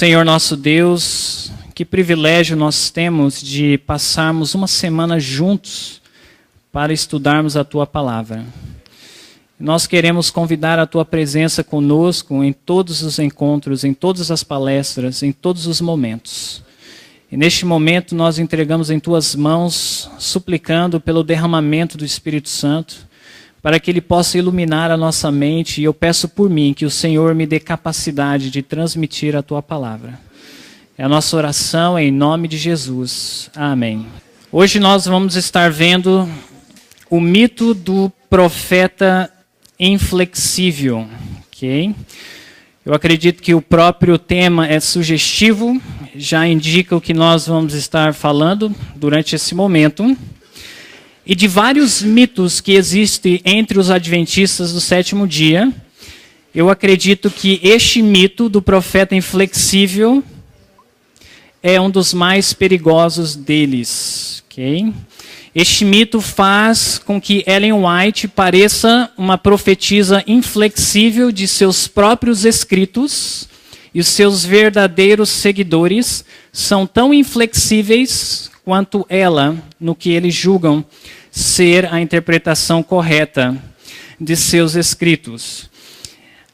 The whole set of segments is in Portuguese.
Senhor nosso Deus, que privilégio nós temos de passarmos uma semana juntos para estudarmos a Tua Palavra. Nós queremos convidar a Tua presença conosco em todos os encontros, em todas as palestras, em todos os momentos. E neste momento nós entregamos em Tuas mãos, suplicando pelo derramamento do Espírito Santo, para que Ele possa iluminar a nossa mente, e eu peço por mim que o Senhor me dê capacidade de transmitir a Tua Palavra. É a nossa oração em nome de Jesus. Amém. Hoje nós vamos estar vendo o mito do profeta inflexível. Ok? Eu acredito que o próprio tema é sugestivo, já indica o que nós vamos estar falando durante esse momento. E de vários mitos que existem entre os adventistas do sétimo dia, eu acredito que este mito do profeta inflexível é um dos mais perigosos deles. Okay? Este mito faz com que Ellen White pareça uma profetisa inflexível de seus próprios escritos, e os seus verdadeiros seguidores são tão inflexíveis quanto ela no que eles julgam ser a interpretação correta de seus escritos.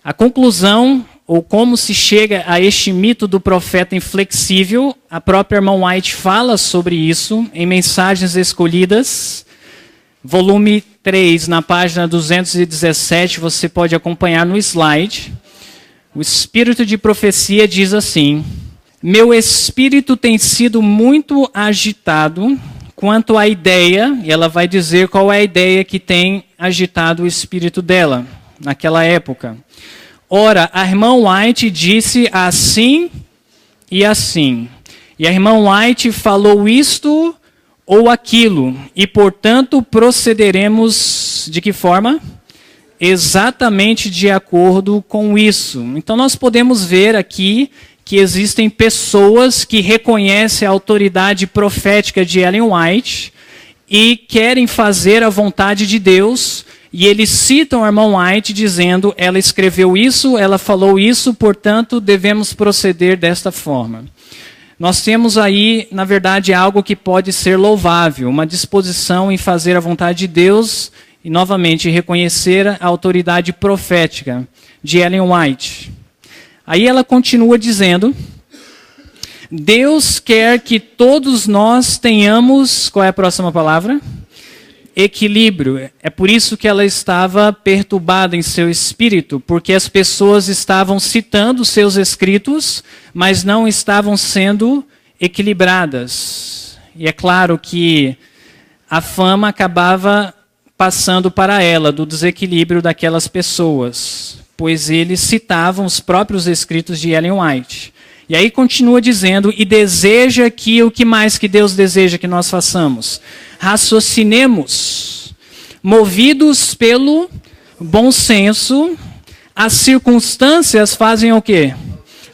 A conclusão, ou como se chega a este mito do profeta inflexível, a própria irmã White fala sobre isso em Mensagens Escolhidas, volume 3, na página 217, você pode acompanhar no slide. O espírito de profecia diz assim: meu espírito tem sido muito agitado quanto à ideia, e ela vai dizer qual é a ideia que tem agitado o espírito dela naquela época. Ora, a irmã White disse assim e assim. E a irmã White falou isto ou aquilo, e portanto procederemos de que forma? Exatamente de acordo com isso. Então nós podemos ver aqui que existem pessoas que reconhecem a autoridade profética de Ellen White e querem fazer a vontade de Deus, e eles citam a irmã White dizendo, ela escreveu isso, ela falou isso, portanto devemos proceder desta forma. Nós temos aí, na verdade, algo que pode ser louvável, uma disposição em fazer a vontade de Deus e, novamente, reconhecer a autoridade profética de Ellen White. Aí ela continua dizendo, Deus quer que todos nós tenhamos, qual é a próxima palavra? Equilíbrio. É por isso que ela estava perturbada em seu espírito, porque as pessoas estavam citando seus escritos, mas não estavam sendo equilibradas. E é claro que a fama acabava passando para ela do desequilíbrio daquelas pessoas, pois eles citavam os próprios escritos de Ellen White. E aí continua dizendo, e deseja que o que mais que Deus deseja que nós façamos? Raciocinemos, movidos pelo bom senso, as circunstâncias fazem o quê?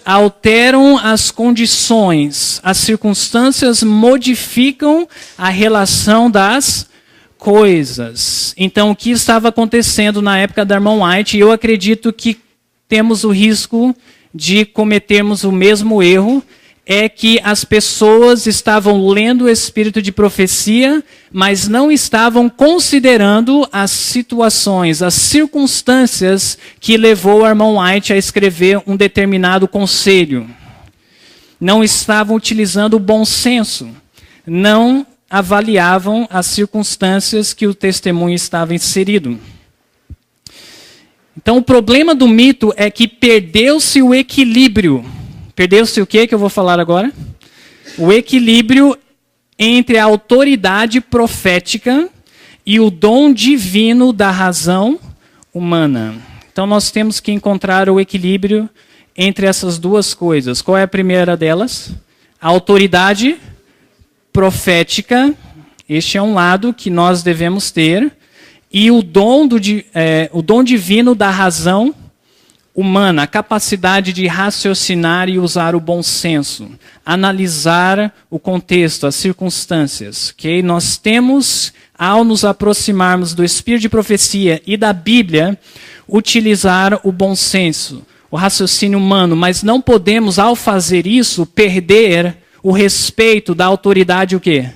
Alteram as condições, as circunstâncias modificam a relação das coisas. Então, o que estava acontecendo na época da irmã White, eu acredito que temos o risco de cometermos o mesmo erro, é que as pessoas estavam lendo o espírito de profecia, mas não estavam considerando as situações, as circunstâncias que levou a irmã White a escrever um determinado conselho. Não estavam utilizando o bom senso, não avaliavam as circunstâncias que o testemunho estava inserido. Então, o problema do mito é que perdeu-se o equilíbrio. Perdeu-se o quê que eu vou falar agora? O equilíbrio entre a autoridade profética e o dom divino da razão humana. Então, nós temos que encontrar o equilíbrio entre essas duas coisas. Qual é a primeira delas? A autoridade profética. Este é um lado que nós devemos ter. E o dom divino da razão humana, a capacidade de raciocinar e usar o bom senso, analisar o contexto, as circunstâncias. Okay? Nós temos, ao nos aproximarmos do Espírito de Profecia e da Bíblia, utilizar o bom senso, o raciocínio humano, mas não podemos, ao fazer isso, perder o respeito da autoridade o quê?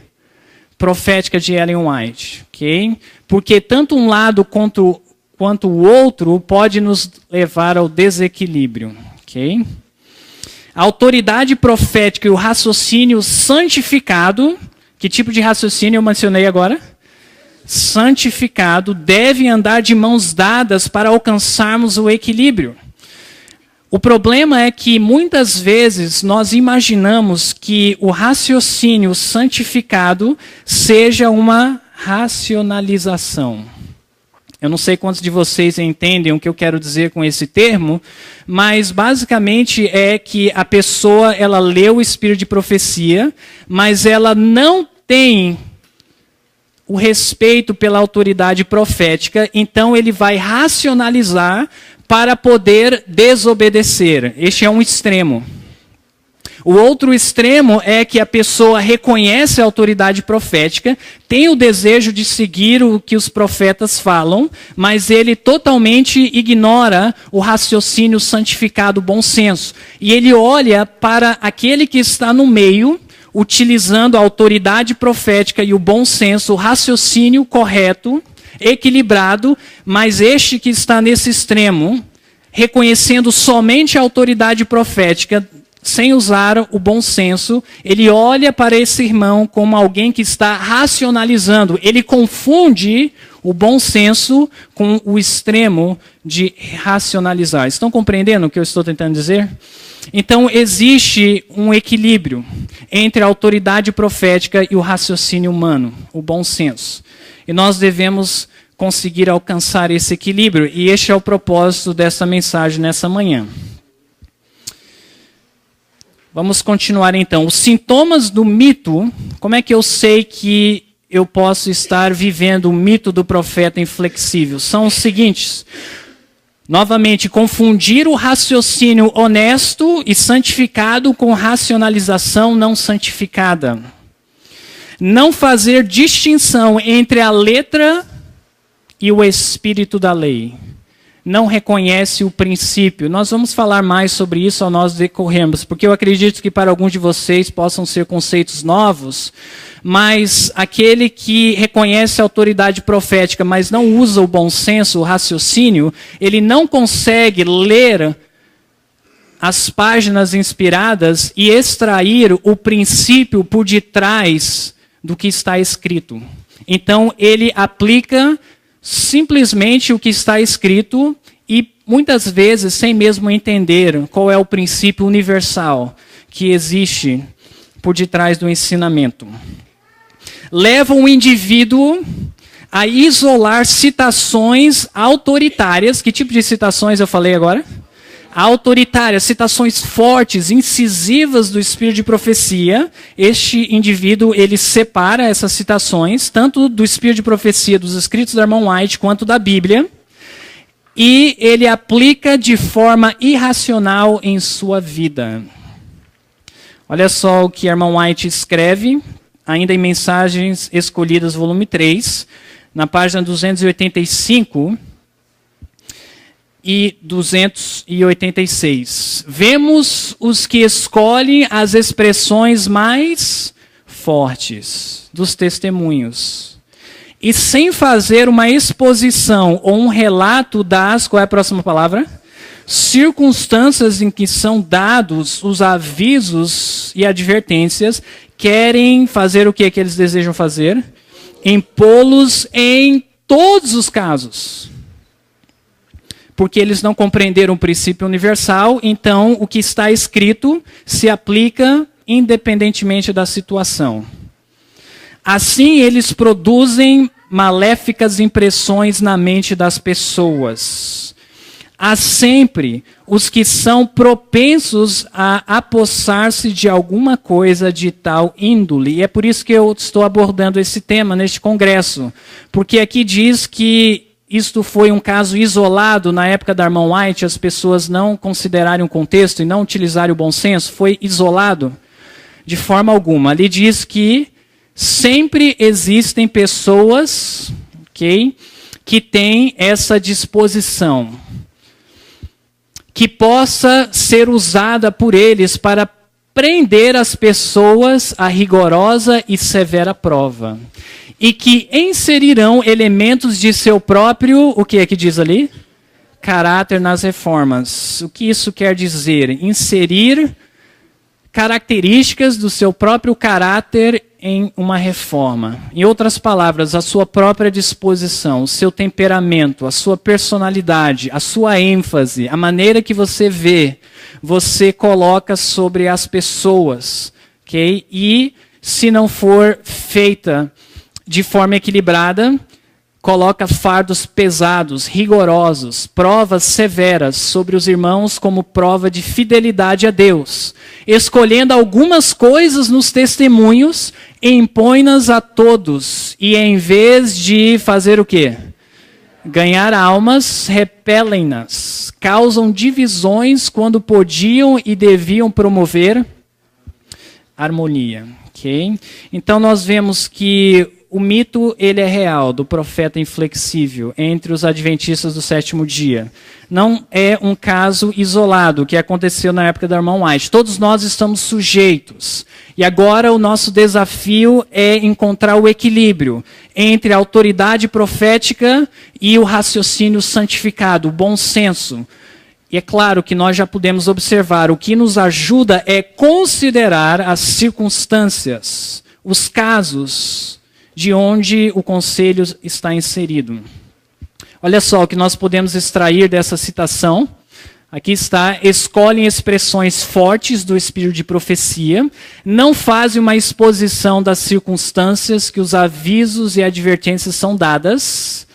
Profética de Ellen White. Okay? Porque tanto um lado quanto o outro pode nos levar ao desequilíbrio. Okay? A autoridade profética e o raciocínio santificado, que tipo de raciocínio eu mencionei agora? Santificado, devem andar de mãos dadas para alcançarmos o equilíbrio. O problema é que muitas vezes nós imaginamos que o raciocínio santificado seja uma racionalização. Eu não sei quantos de vocês entendem o que eu quero dizer com esse termo, mas basicamente é que a pessoa ela lê o espírito de profecia, mas ela não tem o respeito pela autoridade profética, então ele vai racionalizar para poder desobedecer. Este é um extremo. O outro extremo é que a pessoa reconhece a autoridade profética, tem o desejo de seguir o que os profetas falam, mas ele totalmente ignora o raciocínio santificado, bom senso. E ele olha para aquele que está no meio, utilizando a autoridade profética e o bom senso, o raciocínio correto, equilibrado, mas este que está nesse extremo, reconhecendo somente a autoridade profética, sem usar o bom senso, ele olha para esse irmão como alguém que está racionalizando. Ele confunde o bom senso com o extremo de racionalizar. Estão compreendendo o que eu estou tentando dizer? Então, existe um equilíbrio entre a autoridade profética e o raciocínio humano, o bom senso. E nós devemos conseguir alcançar esse equilíbrio. E este é o propósito dessa mensagem nessa manhã. Vamos continuar então. Os sintomas do mito, como é que eu sei que eu posso estar vivendo o mito do profeta inflexível? São os seguintes. Novamente, confundir o raciocínio honesto e santificado com racionalização não santificada. Não fazer distinção entre a letra e o espírito da lei. Não reconhece o princípio. Nós vamos falar mais sobre isso ao nós decorrermos, porque eu acredito que para alguns de vocês possam ser conceitos novos, mas aquele que reconhece a autoridade profética, mas não usa o bom senso, o raciocínio, ele não consegue ler as páginas inspiradas e extrair o princípio por detrás do que está escrito. Então, ele aplica simplesmente o que está escrito e muitas vezes sem mesmo entender qual é o princípio universal que existe por detrás do ensinamento. Leva o indivíduo a isolar citações autoritárias. Que tipo de citações eu falei agora? Autoritárias, citações fortes, incisivas do espírito de profecia. Este indivíduo, ele separa essas citações, tanto do espírito de profecia dos escritos da irmã White, quanto da Bíblia, e ele aplica de forma irracional em sua vida. Olha só o que a irmã White escreve, ainda em Mensagens Escolhidas, volume 3, na página 285... e 286. Vemos os que escolhem as expressões mais fortes dos testemunhos. E sem fazer uma exposição ou um relato das, qual é a próxima palavra? Circunstâncias em que são dados os avisos e advertências, querem fazer o que eles desejam fazer? Impô-los em todos os casos. Porque eles não compreenderam o princípio universal, então o que está escrito se aplica independentemente da situação. Assim, eles produzem maléficas impressões na mente das pessoas. Há sempre os que são propensos a apossar-se de alguma coisa de tal índole. E é por isso que eu estou abordando esse tema neste congresso. Porque aqui diz que isto foi um caso isolado na época da irmã White, as pessoas não considerarem o contexto e não utilizarem o bom senso, foi isolado de forma alguma. Ali diz que sempre existem pessoas, que têm essa disposição, que possa ser usada por eles para prender as pessoas à rigorosa e severa prova. E que inserirão elementos de seu próprio, o que é que diz ali? Caráter nas reformas. O que isso quer dizer? Inserir características do seu próprio caráter em uma reforma. Em outras palavras, a sua própria disposição, o seu temperamento, a sua personalidade, a sua ênfase, a maneira que você vê, você coloca sobre as pessoas, ok? E se não for feita de forma equilibrada, coloca fardos pesados, rigorosos, provas severas sobre os irmãos como prova de fidelidade a Deus, escolhendo algumas coisas nos testemunhos, impõe-nas a todos, e em vez de fazer o quê? Ganhar almas, repelem-nas, causam divisões quando podiam e deviam promover harmonia. Okay? Então nós vemos que o mito, ele é real, do profeta inflexível entre os adventistas do sétimo dia. Não é um caso isolado que aconteceu na época da irmã White. Todos nós estamos sujeitos. E agora o nosso desafio é encontrar o equilíbrio entre a autoridade profética e o raciocínio santificado, o bom senso. E é claro que nós já podemos observar, o que nos ajuda é considerar as circunstâncias, os casos de onde o conselho está inserido. Olha só o que nós podemos extrair dessa citação. Aqui está: escolhem expressões fortes do espírito de profecia, não fazem uma exposição das circunstâncias que os avisos e advertências são dadas,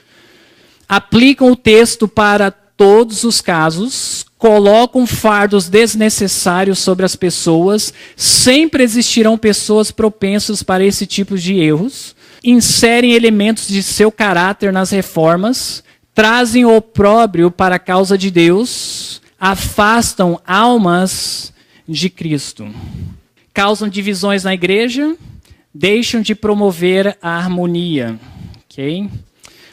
aplicam o texto para todos os casos, colocam fardos desnecessários sobre as pessoas, sempre existirão pessoas propensas para esse tipo de erros, inserem elementos de seu caráter nas reformas, trazem o opróbrio para a causa de Deus, afastam almas de Cristo, causam divisões na igreja, deixam de promover a harmonia. Okay?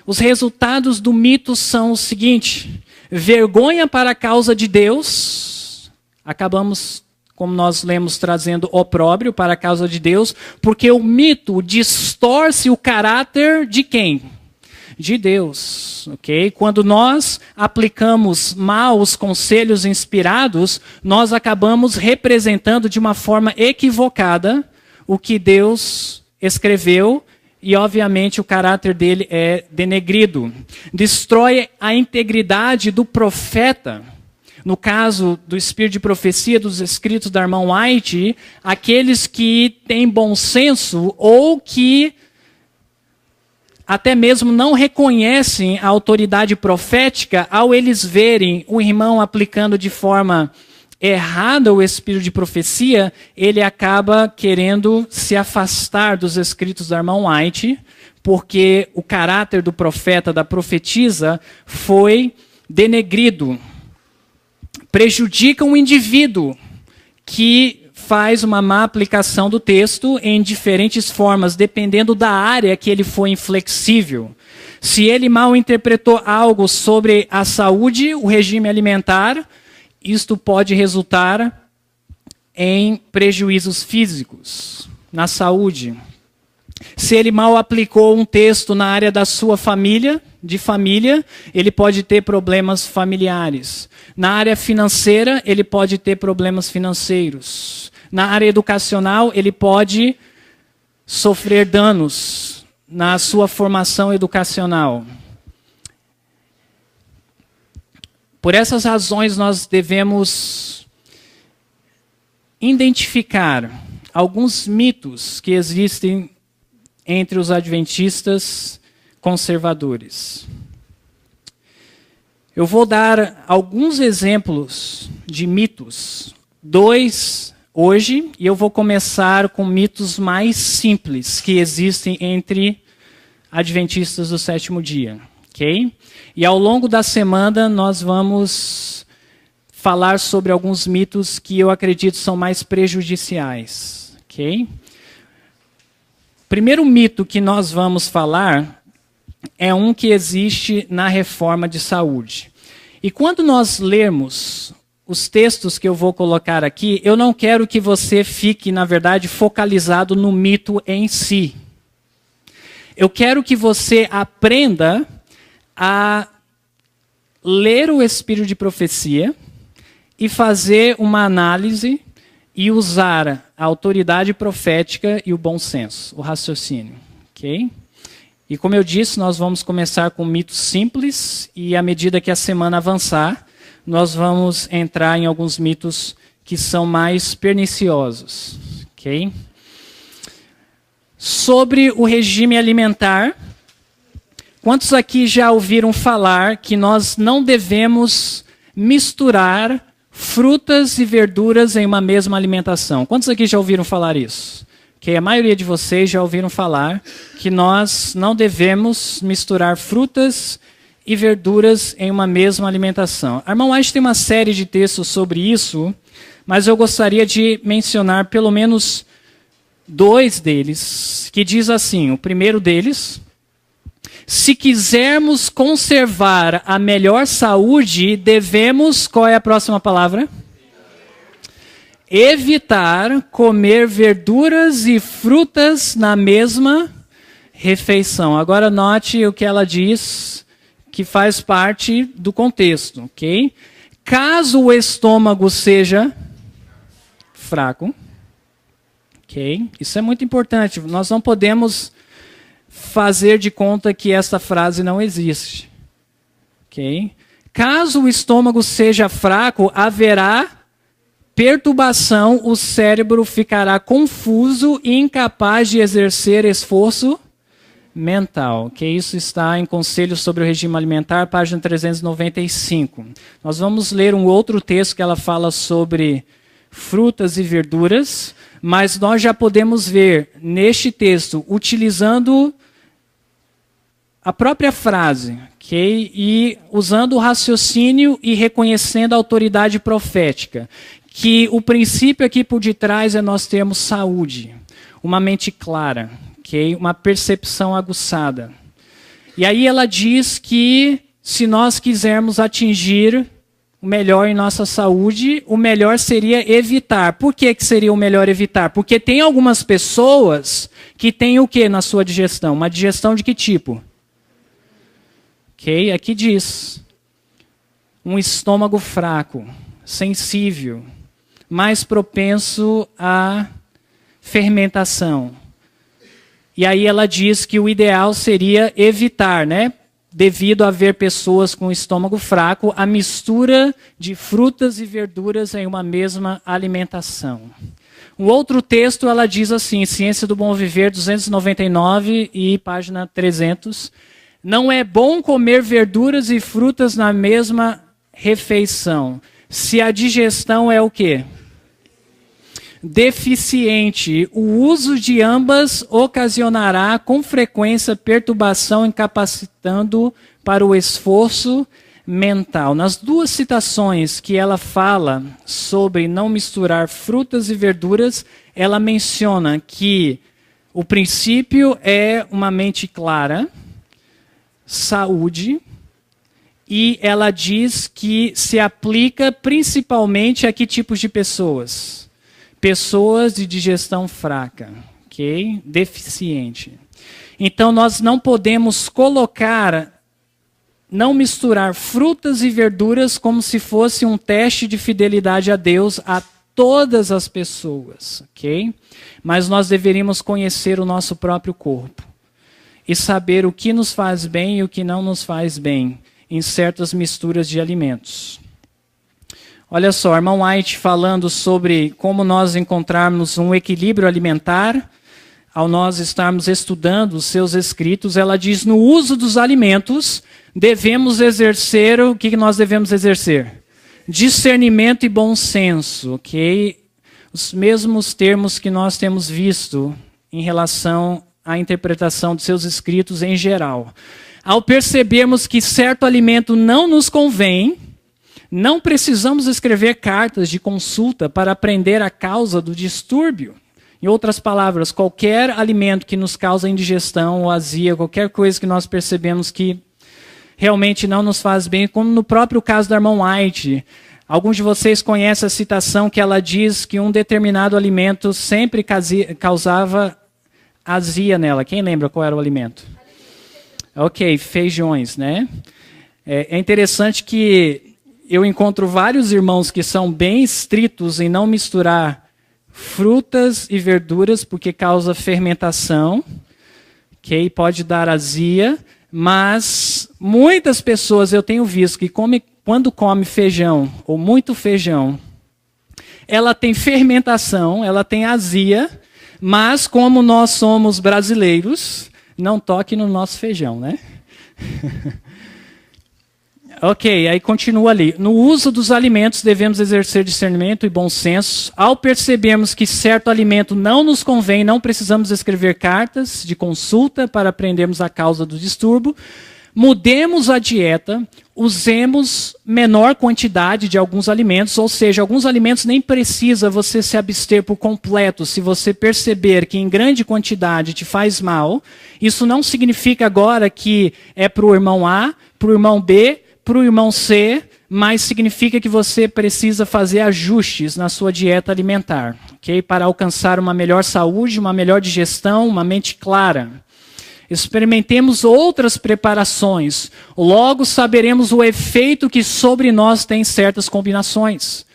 Os resultados do mito são o seguinte: vergonha para a causa de Deus, acabamos, como nós lemos, trazendo opróbrio para a causa de Deus, porque o mito distorce o caráter de quem? De Deus, ok? Quando nós aplicamos mal os conselhos inspirados, nós acabamos representando de uma forma equivocada o que Deus escreveu, e obviamente o caráter dele é denegrido. Destrói a integridade do profeta. No caso do espírito de profecia dos escritos da irmã White, aqueles que têm bom senso ou que até mesmo não reconhecem a autoridade profética, ao eles verem o irmão aplicando de forma errada o espírito de profecia, ele acaba querendo se afastar dos escritos da irmã White, porque o caráter do profeta, da profetisa, foi denegrido. Prejudica o indivíduo que faz uma má aplicação do texto em diferentes formas, dependendo da área que ele foi inflexível. Se ele mal interpretou algo sobre a saúde, o regime alimentar, isto pode resultar em prejuízos físicos na saúde. Se ele mal aplicou um texto na área da sua família, ele pode ter problemas familiares. Na área financeira, ele pode ter problemas financeiros. Na área educacional, ele pode sofrer danos na sua formação educacional. Por essas razões, nós devemos identificar alguns mitos que existem entre os adventistas conservadores. Eu vou dar alguns exemplos de mitos, 2 hoje, e eu vou começar com mitos mais simples que existem entre adventistas do sétimo dia. Okay? E ao longo da semana nós vamos falar sobre alguns mitos que eu acredito são mais prejudiciais. Okay? O primeiro mito que nós vamos falar é um que existe na reforma de saúde. E quando nós lermos os textos que eu vou colocar aqui, eu não quero que você fique, na verdade, focalizado no mito em si. Eu quero que você aprenda a ler o espírito de profecia e fazer uma análise e usar a autoridade profética e o bom senso, o raciocínio. Ok? E como eu disse, nós vamos começar com mitos simples e à medida que a semana avançar, nós vamos entrar em alguns mitos que são mais perniciosos. Ok? Sobre o regime alimentar, quantos aqui já ouviram falar que nós não devemos misturar frutas e verduras em uma mesma alimentação? Quantos aqui já ouviram falar isso? Que a maioria de vocês já ouviram falar que nós não devemos misturar frutas e verduras em uma mesma alimentação. A irmã White tem uma série de textos sobre isso, mas eu gostaria de mencionar pelo menos 2 deles, que diz assim, o primeiro deles: se quisermos conservar a melhor saúde, devemos, qual é a próxima palavra? Evitar comer verduras e frutas na mesma refeição. Agora note o que ela diz, que faz parte do contexto, ok? Caso o estômago seja fraco, ok? Isso é muito importante. Nós não podemos fazer de conta que esta frase não existe, ok? Caso o estômago seja fraco, haverá perturbação, o cérebro ficará confuso e incapaz de exercer esforço mental. Que isso está em Conselhos sobre o Regime Alimentar, página 395. Nós vamos ler um outro texto que ela fala sobre frutas e verduras, mas nós já podemos ver neste texto, utilizando a própria frase, ok? E usando o raciocínio e reconhecendo a autoridade profética, que o princípio aqui por detrás é nós termos saúde, uma mente clara, okay? Uma percepção aguçada. E aí ela diz que se nós quisermos atingir o melhor em nossa saúde, o melhor seria evitar. Por que seria o melhor evitar? Porque tem algumas pessoas que têm o que na sua digestão? Uma digestão de que tipo? Ok, aqui diz, um estômago fraco, sensível, mais propenso à fermentação. E aí ela diz que o ideal seria evitar, né? Devido a haver pessoas com estômago fraco, a mistura de frutas e verduras em uma mesma alimentação. Um outro texto, ela diz assim, Ciência do Bom Viver, 299 e página 300, não é bom comer verduras e frutas na mesma refeição, se a digestão é o quê? Deficiente. O uso de ambas ocasionará com frequência perturbação, incapacitando para o esforço mental. Nas 2 citações que ela fala sobre não misturar frutas e verduras, ela menciona que o princípio é uma mente clara, saúde, e ela diz que se aplica principalmente a que tipos de pessoas? Pessoas de digestão fraca, ok? Deficiente. Então nós não podemos não misturar frutas e verduras como se fosse um teste de fidelidade a Deus a todas as pessoas, ok? Mas nós deveríamos conhecer o nosso próprio corpo e saber o que nos faz bem e o que não nos faz bem em certas misturas de alimentos. Olha só, a irmã White falando sobre como nós encontrarmos um equilíbrio alimentar, ao nós estarmos estudando os seus escritos, ela diz, no uso dos alimentos, devemos exercer, o que nós devemos exercer? Discernimento e bom senso, ok? Os mesmos termos que nós temos visto em relação à interpretação de seus escritos em geral. Ao percebermos que certo alimento não nos convém, não precisamos escrever cartas de consulta para aprender a causa do distúrbio. Em outras palavras, qualquer alimento que nos causa indigestão ou azia, qualquer coisa que nós percebemos que realmente não nos faz bem, como no próprio caso da irmã White, Alguns de vocês conhecem a citação que ela diz que um determinado alimento sempre causava azia nela. Quem lembra qual era o alimento? Ok, feijões, né? É interessante que eu encontro vários irmãos que são bem estritos em não misturar frutas e verduras porque causa fermentação, ok? Pode dar azia, mas muitas pessoas eu tenho visto que quando come feijão ou muito feijão, ela tem fermentação, ela tem azia, mas como nós somos brasileiros, não toque no nosso feijão, né? Ok, aí continua ali. No uso dos alimentos devemos exercer discernimento e bom senso. Ao percebermos que certo alimento não nos convém, não precisamos escrever cartas de consulta para aprendermos a causa do distúrbio. Mudemos a dieta, usemos menor quantidade de alguns alimentos, ou seja, alguns alimentos nem precisa você se abster por completo. Se você perceber que em grande quantidade te faz mal, isso não significa agora que é para o irmão A, para o irmão B, para o irmão C, mas significa que você precisa fazer ajustes na sua dieta alimentar, ok? Para alcançar uma melhor saúde, uma melhor digestão, uma mente clara. Experimentemos outras preparações, logo saberemos o efeito que sobre nós tem certas combinações.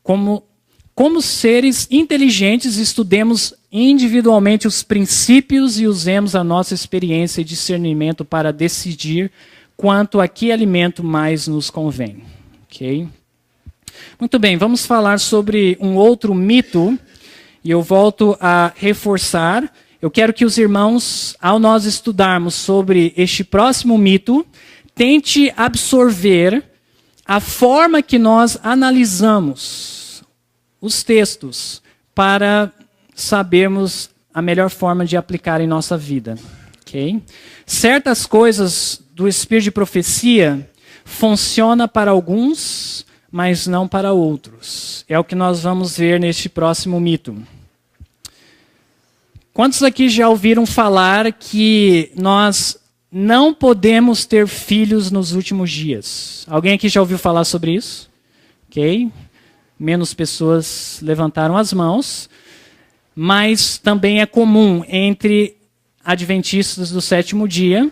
Como seres inteligentes, estudemos individualmente os princípios e usemos a nossa experiência e discernimento para decidir quanto a que alimento mais nos convém. Okay? Muito bem, vamos falar sobre um outro mito, e eu volto a reforçar. Eu quero que os irmãos, ao nós estudarmos sobre este próximo mito, tente absorver a forma que nós analisamos os textos para sabermos a melhor forma de aplicar em nossa vida. Okay? Certas coisas do espírito de profecia funcionam para alguns, mas não para outros. É o que nós vamos ver neste próximo mito. Quantos aqui já ouviram falar que nós não podemos ter filhos nos últimos dias? Alguém aqui já ouviu falar sobre isso? Ok? Menos pessoas levantaram as mãos. Mas também é comum entre adventistas do sétimo dia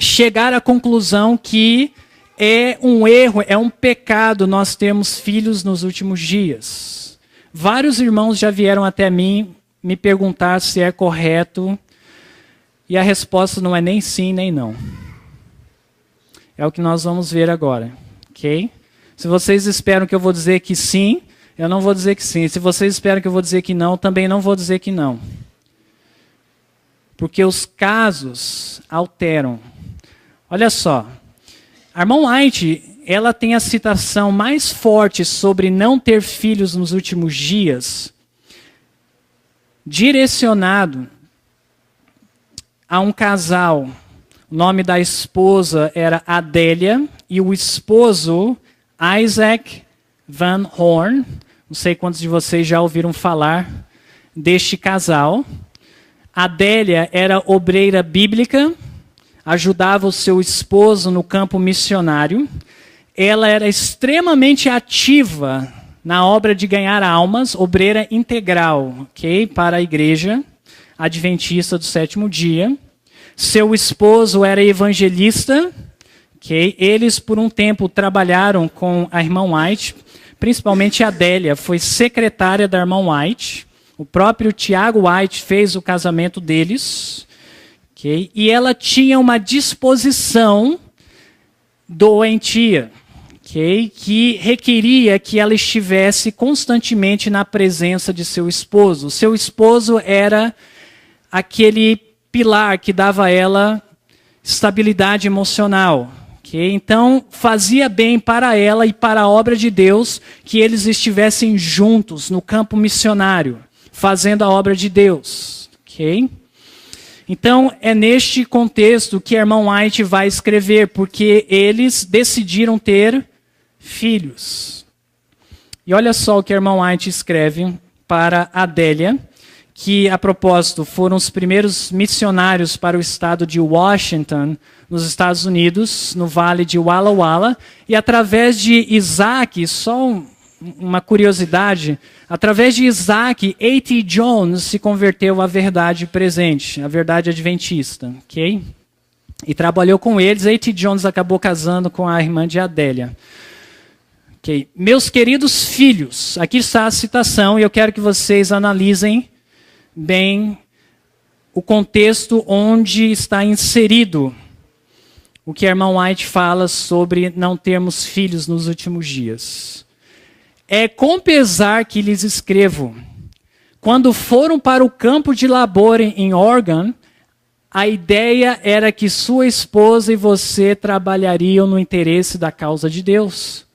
chegar à conclusão que é um erro, é um pecado nós termos filhos nos últimos dias. Vários irmãos já vieram até mim me perguntar se é correto, e a resposta não é nem sim nem não. É o que nós vamos ver agora, ok? Se vocês esperam que eu vou dizer que sim, eu não vou dizer que sim. Se vocês esperam que eu vou dizer que não, também não vou dizer que não. Porque os casos alteram. Olha só, a irmã White, ela tem a citação mais forte sobre não ter filhos nos últimos dias, direcionado a um casal. O nome da esposa era Adélia e o esposo Isaac Van Horn. Não sei quantos de vocês já ouviram falar deste casal. Adélia era obreira bíblica, ajudava o seu esposo no campo missionário. Ela era extremamente ativa na obra de ganhar almas, obreira integral, ok? Para a igreja adventista do sétimo dia. Seu esposo era evangelista, ok? Eles por um tempo trabalharam com a irmã White, principalmente a Adélia, foi secretária da irmã White. O próprio Tiago White fez o casamento deles, ok? E ela tinha uma disposição doentia, okay, que requeria que ela estivesse constantemente na presença de seu esposo. Seu esposo era aquele pilar que dava a ela estabilidade emocional. Okay? Então, fazia bem para ela e para a obra de Deus que eles estivessem juntos no campo missionário, fazendo a obra de Deus. Okay? Então, é neste contexto que a irmã White vai escrever, porque eles decidiram ter filhos. E olha só o que a irmã White escreve para Adélia, que, a propósito, foram os primeiros missionários para o estado de Washington nos Estados Unidos, no vale de Walla Walla, e através de Isaac, só uma curiosidade, através de Isaac, A.T. Jones se converteu à verdade presente, à verdade adventista, ok? E trabalhou com eles. A.T. Jones acabou casando com a irmã de Adélia. Okay. Meus queridos filhos, aqui está a citação e eu quero que vocês analisem bem o contexto onde está inserido o que a irmã White fala sobre não termos filhos nos últimos dias. É com pesar que lhes escrevo. Quando foram para o campo de labor em Oregon, a ideia era que sua esposa e você trabalhariam no interesse da causa de Deus.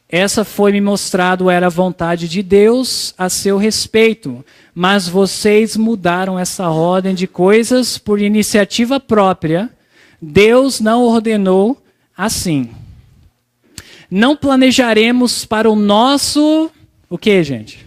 Essa foi-me mostrado, era a vontade de Deus a seu respeito. Mas vocês mudaram essa ordem de coisas por iniciativa própria. Deus não ordenou assim. Não planejaremos para o nosso... O que, gente?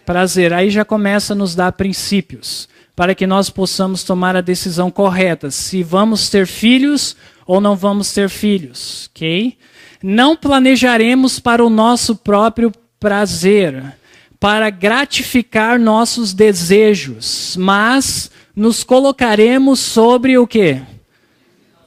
Prazer. Aí já começa a nos dar princípios, para que nós possamos tomar a decisão correta. Se vamos ter filhos ou não vamos ter filhos, ok? Não planejaremos para o nosso próprio prazer, para gratificar nossos desejos, mas nos colocaremos sobre o quê?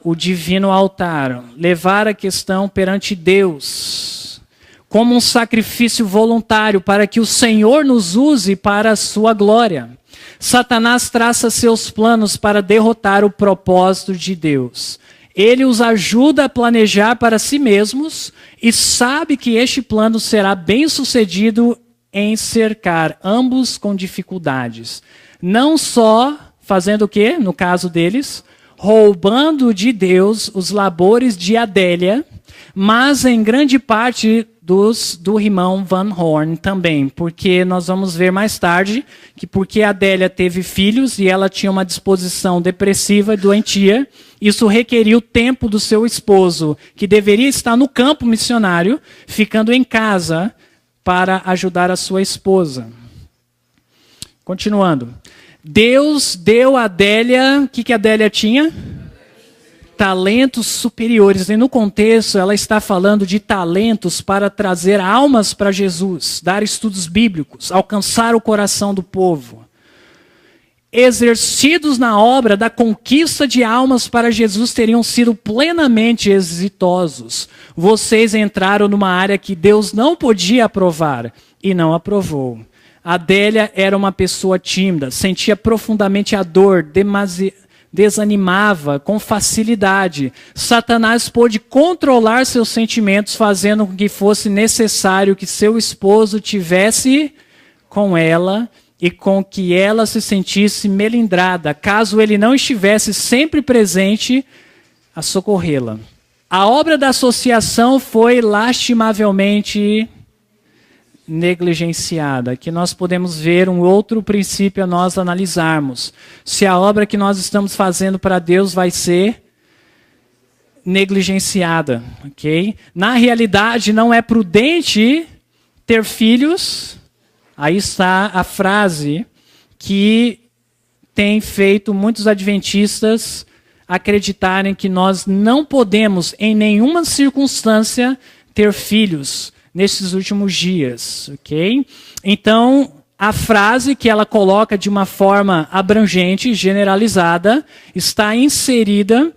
O divino altar, levar a questão perante Deus, como um sacrifício voluntário, para que o Senhor nos use para a sua glória. Satanás traça seus planos para derrotar o propósito de Deus. Ele os ajuda a planejar para si mesmos e sabe que este plano será bem-sucedido em cercar ambos com dificuldades. Não só fazendo o quê? No caso deles, roubando de Deus os labores de Adélia, mas em grande parte do irmão Van Horn também, porque nós vamos ver mais tarde que porque Adélia teve filhos e ela tinha uma disposição depressiva e doentia, isso requeriu tempo do seu esposo, que deveria estar no campo missionário, ficando em casa para ajudar a sua esposa. Continuando. Deus deu a Adélia, o que a Adélia tinha? Talentos superiores. E no contexto, ela está falando de talentos para trazer almas para Jesus, dar estudos bíblicos, alcançar o coração do povo. Exercidos na obra da conquista de almas para Jesus teriam sido plenamente exitosos. Vocês entraram numa área que Deus não podia aprovar e não aprovou. Adélia era uma pessoa tímida, sentia profundamente a dor, desanimava com facilidade. Satanás pôde controlar seus sentimentos, fazendo com que fosse necessário que seu esposo tivesse com ela e com que ela se sentisse melindrada, caso ele não estivesse sempre presente a socorrê-la. A obra da associação foi lastimavelmente negligenciada. Aqui nós podemos ver um outro princípio a nós analisarmos. Se a obra que nós estamos fazendo para Deus vai ser negligenciada, ok? Na realidade, não é prudente ter filhos. Aí está a frase que tem feito muitos adventistas acreditarem que nós não podemos, em nenhuma circunstância, ter filhos nesses últimos dias, ok? Então, a frase que ela coloca de uma forma abrangente, generalizada, está inserida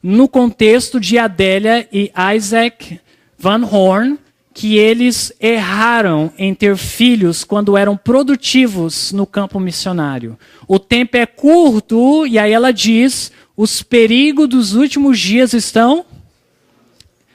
no contexto de Adélia e Isaac Van Horn, que eles erraram em ter filhos quando eram produtivos no campo missionário. O tempo é curto, e aí ela diz, os perigos dos últimos dias estão...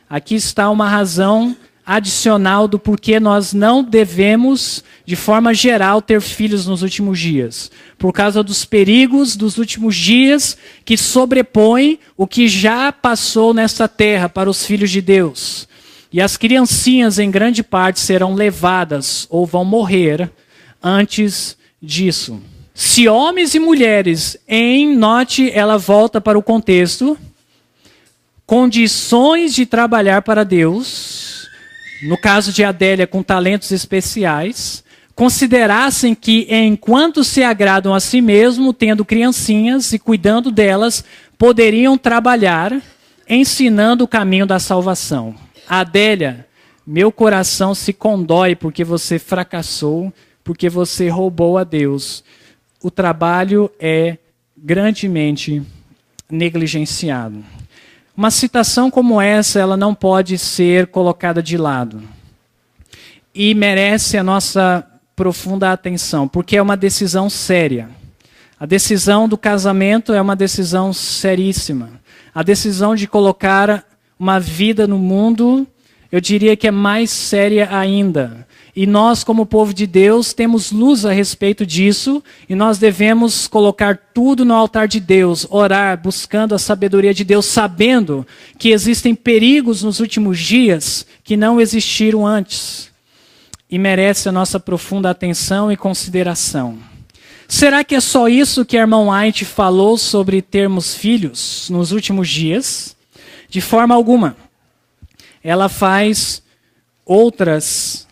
Aqui está uma razão adicional do porquê nós não devemos, de forma geral, ter filhos nos últimos dias. Por causa dos perigos dos últimos dias que sobrepõem o que já passou nesta terra para os filhos de Deus. E as criancinhas, em grande parte, serão levadas ou vão morrer antes disso. Se homens e mulheres, note, ela volta para o contexto, condições de trabalhar para Deus, no caso de Adélia, com talentos especiais, considerassem que, enquanto se agradam a si mesmo, tendo criancinhas e cuidando delas, poderiam trabalhar ensinando o caminho da salvação. Adélia, meu coração se condói porque você fracassou, porque você roubou a Deus. O trabalho é grandemente negligenciado. Uma citação como essa, ela não pode ser colocada de lado. E merece a nossa profunda atenção, porque é uma decisão séria. A decisão do casamento é uma decisão seríssima. A decisão de colocar uma vida no mundo, eu diria que é mais séria ainda. E nós, como povo de Deus, temos luz a respeito disso, e nós devemos colocar tudo no altar de Deus, orar, buscando a sabedoria de Deus, sabendo que existem perigos nos últimos dias que não existiram antes. E merece a nossa profunda atenção e consideração. Será que é só isso que a irmã White falou sobre termos filhos nos últimos dias? De forma alguma. Ela faz outras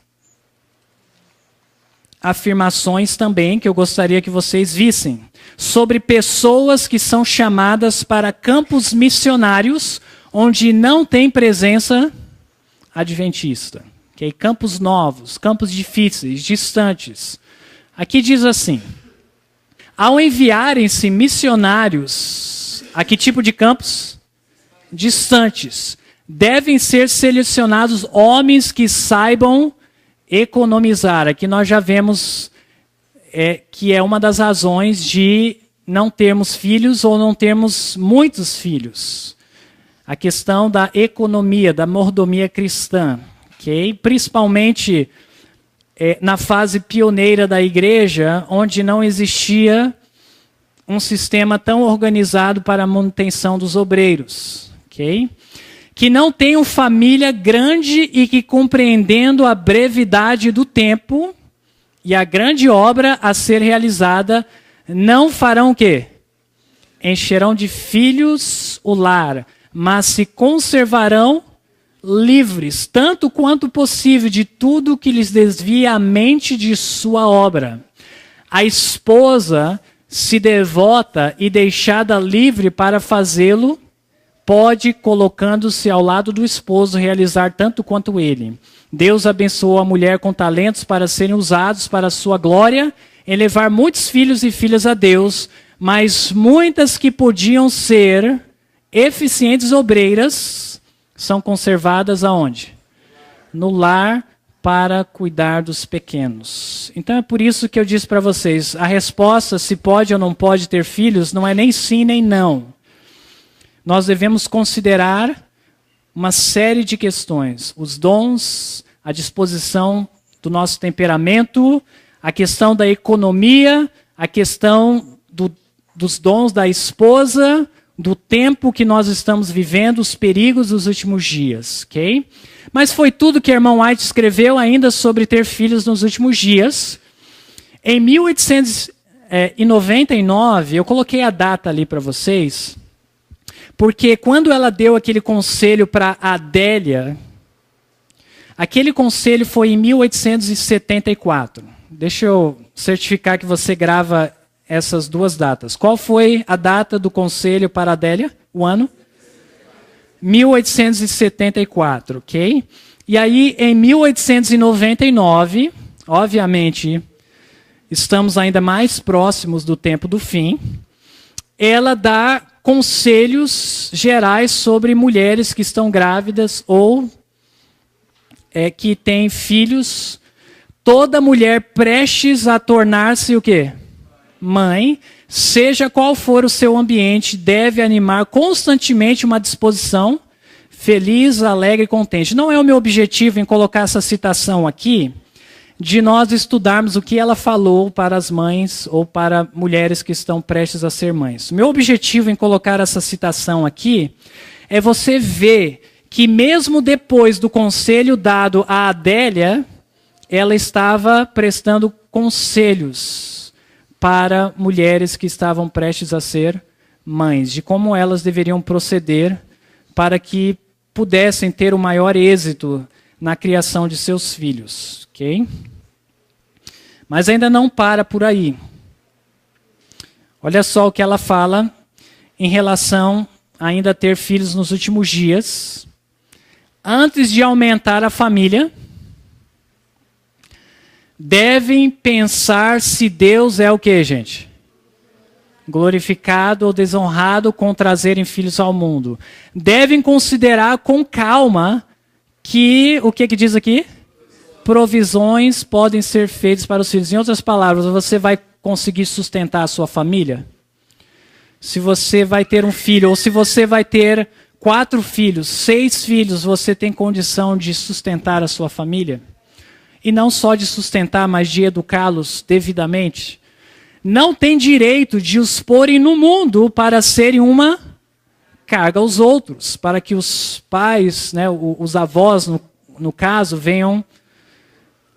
afirmações também que eu gostaria que vocês vissem. Sobre pessoas que são chamadas para campos missionários onde não tem presença adventista. Okay? Campos novos, campos difíceis, distantes. Aqui diz assim: ao enviarem-se missionários a que tipo de campos? Distantes. Devem ser selecionados homens que saibam economizar. Aqui nós já vemos que é uma das razões de não termos filhos ou não termos muitos filhos. A questão da economia, da mordomia cristã. Okay? Principalmente na fase pioneira da igreja, onde não existia um sistema tão organizado para a manutenção dos obreiros. Okay? Que não tenham família grande e que, compreendendo a brevidade do tempo e a grande obra a ser realizada, não farão o quê? Encherão de filhos o lar, mas se conservarão livres, tanto quanto possível, de tudo que lhes desvia a mente de sua obra. A esposa, se devota e deixada livre para fazê-lo, pode, colocando-se ao lado do esposo, realizar tanto quanto ele. Deus abençoou a mulher com talentos para serem usados para a sua glória, em levar muitos filhos e filhas a Deus, mas muitas que podiam ser eficientes obreiras são conservadas aonde? No lar, para cuidar dos pequenos. Então é por isso que eu disse para vocês, a resposta se pode ou não pode ter filhos não é nem sim nem não. Nós devemos considerar uma série de questões. Os dons, a disposição do nosso temperamento, a questão da economia, a questão dos dons da esposa, do tempo que nós estamos vivendo, os perigos dos últimos dias. Okay? Mas foi tudo que a irmã White escreveu ainda sobre ter filhos nos últimos dias. Em 1899, eu coloquei a data ali para vocês, porque quando ela deu aquele conselho para Adélia, aquele conselho foi em 1874. Deixa eu certificar que você grava essas duas datas. Qual foi a data do conselho para Adélia? O ano? 1874, ok? E aí, em 1899, obviamente, estamos ainda mais próximos do tempo do fim, ela dá conselhos gerais sobre mulheres que estão grávidas ou que têm filhos. Toda mulher prestes a tornar-se o quê? Mãe, seja qual for o seu ambiente, deve animar constantemente uma disposição feliz, alegre e contente. Não é o meu objetivo em colocar essa citação aqui, de nós estudarmos o que ela falou para as mães ou para mulheres que estão prestes a ser mães. Meu objetivo em colocar essa citação aqui é você ver que mesmo depois do conselho dado a Adélia, ela estava prestando conselhos para mulheres que estavam prestes a ser mães, de como elas deveriam proceder para que pudessem ter o maior êxito na criação de seus filhos. Ok? Mas ainda não para por aí. Olha só o que ela fala em relação a ainda ter filhos nos últimos dias, antes de aumentar a família, devem pensar se Deus é o quê, gente? Glorificado ou desonrado com trazerem filhos ao mundo. Devem considerar com calma que, o que diz aqui? Provisões podem ser feitas para os filhos. Em outras palavras, você vai conseguir sustentar a sua família? Se você vai ter um filho, ou se você vai ter 4 filhos, 6 filhos, você tem condição de sustentar a sua família? E não só de sustentar, mas de educá-los devidamente? Não tem direito de os porem no mundo para serem uma carga aos outros, para que os pais, né, os avós, no caso, venham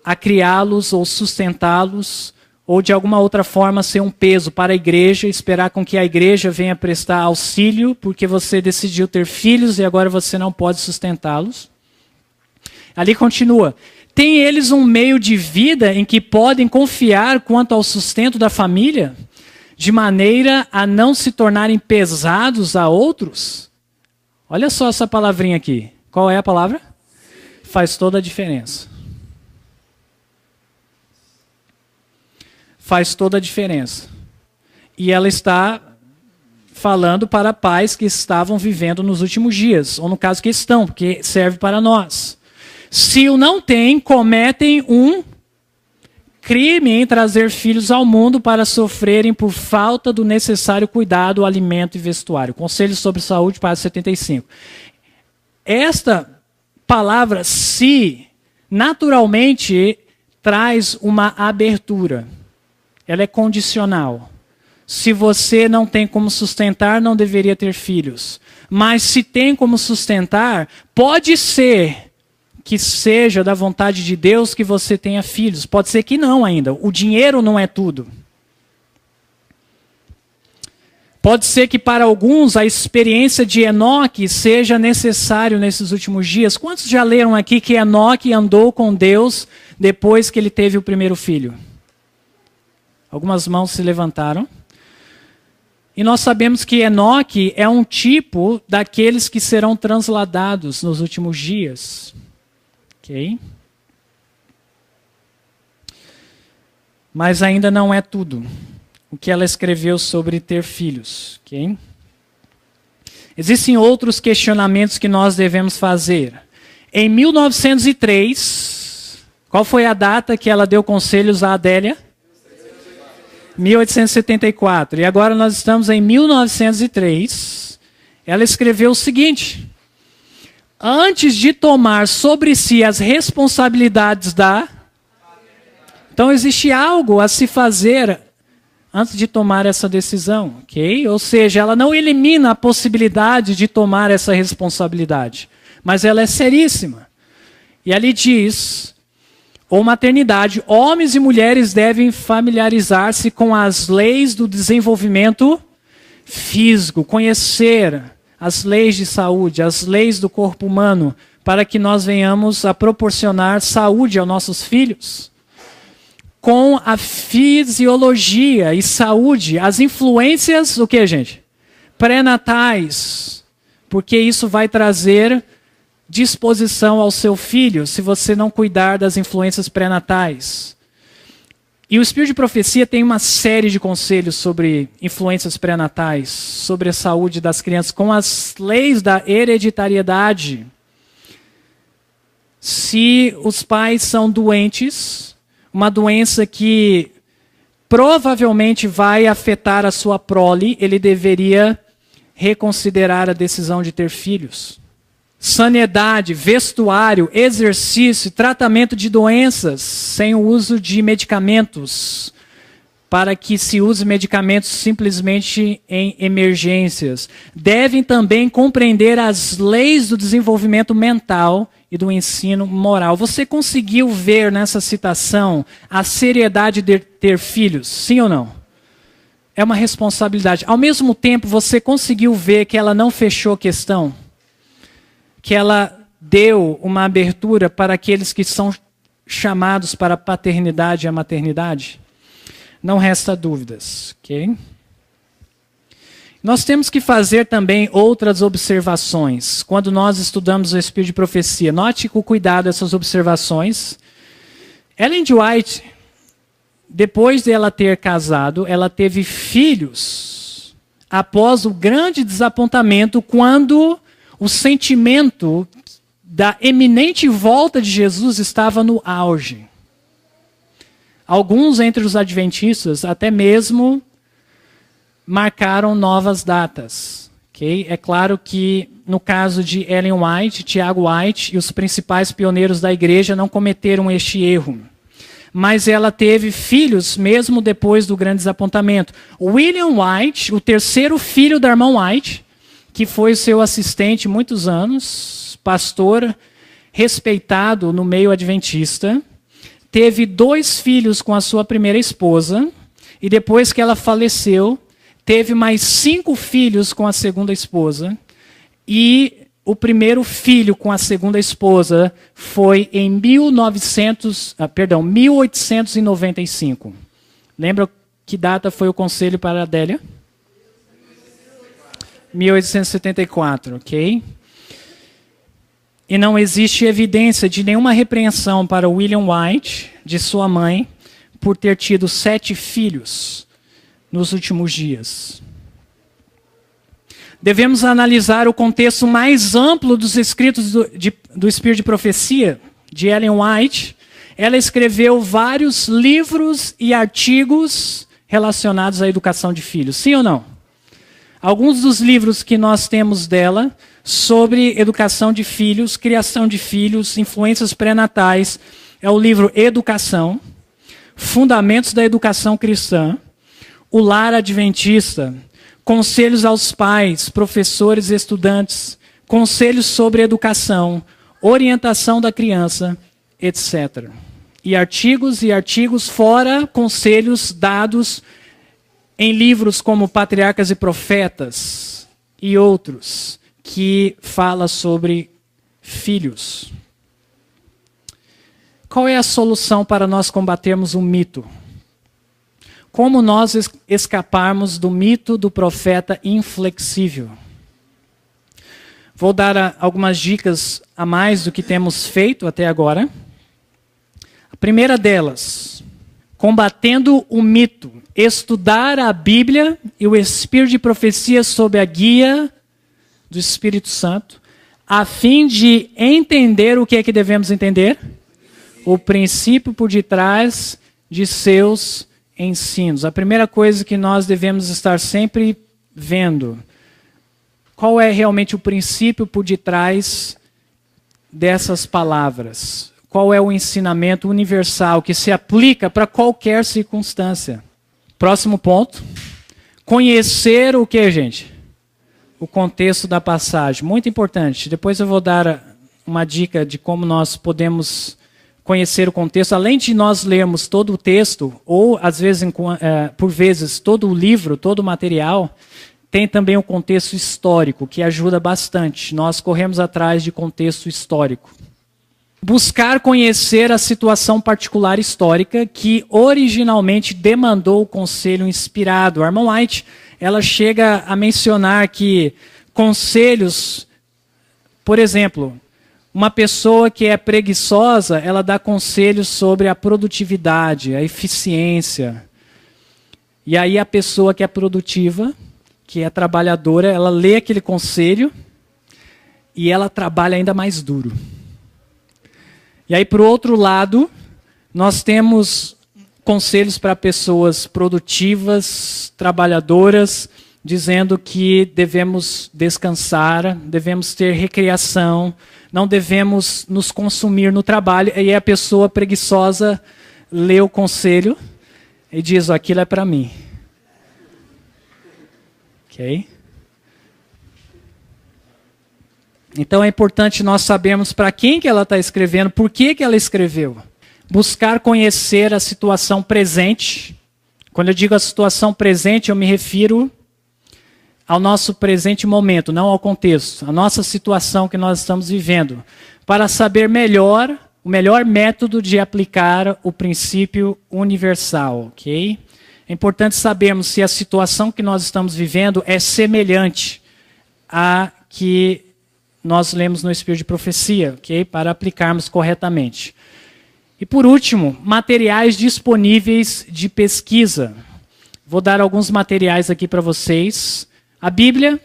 a criá-los ou sustentá-los, ou de alguma outra forma ser um peso para a igreja, esperar com que a igreja venha prestar auxílio, porque você decidiu ter filhos e agora você não pode sustentá-los. Ali continua. Tem eles um meio de vida em que podem confiar quanto ao sustento da família, de maneira a não se tornarem pesados a outros? Olha só essa palavrinha aqui. Qual é a palavra? Faz toda a diferença. Faz toda a diferença. E ela está falando para pais que estavam vivendo nos últimos dias, ou no caso que estão, porque serve para nós. Se o não têm, cometem um crime em trazer filhos ao mundo para sofrerem por falta do necessário cuidado, alimento e vestuário. Conselho sobre Saúde, página 75. Esta palavra se, naturalmente, traz uma abertura. Ela é condicional. Se você não tem como sustentar, não deveria ter filhos. Mas se tem como sustentar, pode ser que seja da vontade de Deus que você tenha filhos. Pode ser que não ainda. O dinheiro não é tudo. Pode ser que para alguns a experiência de Enoque seja necessário nesses últimos dias. Quantos já leram aqui que Enoque andou com Deus depois que ele teve o primeiro filho? Algumas mãos se levantaram. E nós sabemos que Enoque é um tipo daqueles que serão transladados nos últimos dias. Ok? Mas ainda não é tudo o que ela escreveu sobre ter filhos. Ok? Existem outros questionamentos que nós devemos fazer. Em 1903, qual foi a data que ela deu conselhos a Adélia? 1874. E agora nós estamos em 1903. Ela escreveu o seguinte: antes de tomar sobre si as responsabilidades da... Então existe algo a se fazer antes de tomar essa decisão, ok? Ou seja, ela não elimina a possibilidade de tomar essa responsabilidade, mas ela é seríssima. E ali diz... ou maternidade, homens e mulheres devem familiarizar-se com as leis do desenvolvimento físico, conhecer as leis de saúde, as leis do corpo humano, para que nós venhamos a proporcionar saúde aos nossos filhos. Com a fisiologia e saúde, as influências, o que, gente? Pré-natais, porque isso vai trazer disposição ao seu filho, se você não cuidar das influências pré-natais. E o Espírito de Profecia tem uma série de conselhos sobre influências pré-natais, sobre a saúde das crianças, com as leis da hereditariedade. Se os pais são doentes, uma doença que provavelmente vai afetar a sua prole, ele deveria reconsiderar a decisão de ter filhos. Sanidade, vestuário, exercício, tratamento de doenças sem o uso de medicamentos, para que se use medicamentos simplesmente em emergências. Devem também compreender as leis do desenvolvimento mental e do ensino moral. Você conseguiu ver nessa citação a seriedade de ter filhos? Sim ou não? É uma responsabilidade. Ao mesmo tempo, você conseguiu ver que ela não fechou questão? Que ela deu uma abertura para aqueles que são chamados para a paternidade e a maternidade? Não resta dúvidas, ok? Nós temos que fazer também outras observações quando nós estudamos o Espírito de Profecia. Note com cuidado essas observações. Ellen G. White, depois de ela ter casado, ela teve filhos após o grande desapontamento, quando o sentimento da eminente volta de Jesus estava no auge. Alguns entre os adventistas até mesmo marcaram novas datas. Okay? É claro que no caso de Ellen White, Tiago White e os principais pioneiros da igreja não cometeram este erro. Mas ela teve filhos mesmo depois do grande desapontamento. William White, o terceiro filho da irmã White, que foi seu assistente muitos anos, pastor respeitado no meio adventista, teve 2 filhos com a sua primeira esposa, e depois que ela faleceu, teve mais 5 filhos com a segunda esposa, e o primeiro filho com a segunda esposa foi em 1895. Lembra que data foi o conselho para a Adélia? 1874, ok? E não existe evidência de nenhuma repreensão para William White, de sua mãe, por ter tido 7 filhos nos últimos dias. Devemos analisar o contexto mais amplo dos escritos do Espírito de Profecia, de Ellen White. Ela escreveu vários livros e artigos relacionados à educação de filhos. Sim ou não? Alguns dos livros que nós temos dela sobre educação de filhos, criação de filhos, influências pré-natais, é o livro Educação, Fundamentos da Educação Cristã, O Lar Adventista, Conselhos aos pais, professores e estudantes, Conselhos sobre educação, Orientação da criança, etc. E artigos, fora conselhos dados em livros como Patriarcas e Profetas e outros, que fala sobre filhos. Qual é a solução para nós combatermos o mito? Como nós escaparmos do mito do profeta inflexível? Vou dar algumas dicas a mais do que temos feito até agora. A primeira delas, combatendo o mito, estudar a Bíblia e o Espírito de Profecia sob a guia do Espírito Santo, a fim de entender o que é que devemos entender? O princípio por detrás de seus ensinos. A primeira coisa que nós devemos estar sempre vendo, qual é realmente o princípio por detrás dessas palavras? Qual é o ensinamento universal que se aplica para qualquer circunstância? Próximo ponto. Conhecer o que, gente? O contexto da passagem. Muito importante. Depois eu vou dar uma dica de como nós podemos conhecer o contexto, além de nós lermos todo o texto, ou às vezes, por vezes, todo o livro, todo o material, tem também o contexto histórico, que ajuda bastante. Nós corremos atrás de contexto histórico. Buscar conhecer a situação particular histórica que originalmente demandou o conselho inspirado. A irmã White, ela chega a mencionar que conselhos, por exemplo, uma pessoa que é preguiçosa, ela dá conselhos sobre a produtividade, a eficiência. E aí a pessoa que é produtiva, que é trabalhadora, ela lê aquele conselho e ela trabalha ainda mais duro. E aí, por outro lado, nós temos conselhos para pessoas produtivas, trabalhadoras, dizendo que devemos descansar, devemos ter recreação, não devemos nos consumir no trabalho. E aí a pessoa preguiçosa lê o conselho e diz, aquilo é para mim. Ok? Então é importante nós sabermos para quem que ela está escrevendo, por que ela escreveu. Buscar conhecer a situação presente. Quando eu digo a situação presente, eu me refiro ao nosso presente momento, não ao contexto. A nossa situação que nós estamos vivendo. Para saber melhor, o melhor método de aplicar o princípio universal. Ok? É importante sabermos se a situação que nós estamos vivendo é semelhante à que nós lemos no Espírito de Profecia, ok? Para aplicarmos corretamente. E por último, materiais disponíveis de pesquisa. Vou dar alguns materiais aqui para vocês. A Bíblia